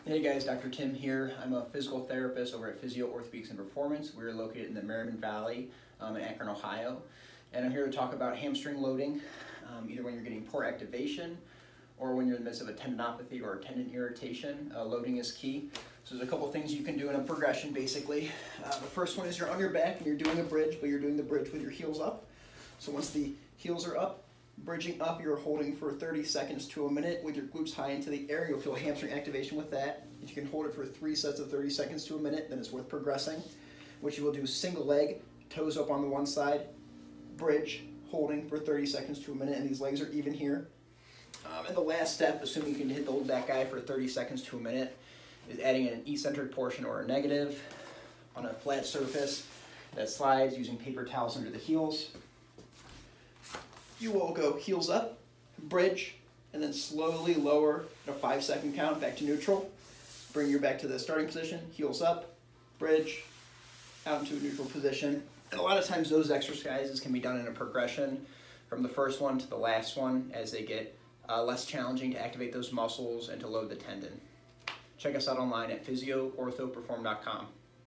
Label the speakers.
Speaker 1: Hey guys, Dr. Tim here. I'm a physical therapist over at Physio Orthopedics and Performance. We're located in the Merriman Valley in Akron, Ohio. And I'm here to talk about hamstring loading, either when you're getting poor activation or when you're in the midst of a tendinopathy or a tendon irritation. Loading is key. So there's a couple things you can do in a progression basically. The first one is you're on your back and you're doing a bridge, but you're doing the bridge with your heels up. So once the heels are up, bridging up, you're holding for 30 seconds to a minute with your glutes high into the air. You'll feel hamstring activation with that. If you can hold it for 3 sets of 30 seconds to a minute, then it's worth progressing. What you will do, single leg, toes up on the one side, bridge, holding for 30 seconds to a minute, and these legs are even here. And the last step, assuming you can hold that guy for 30 seconds to a minute, is adding an eccentric portion or a negative on a flat surface that slides using paper towels under the heels. You will go heels up, bridge, and then slowly lower at a 5-second count back to neutral. Bring your back to the starting position, heels up, bridge, out into a neutral position. And a lot of times those exercises can be done in a progression from the first one to the last one as they get less challenging to activate those muscles and to load the tendon. Check us out online at physio-orthoperform.com.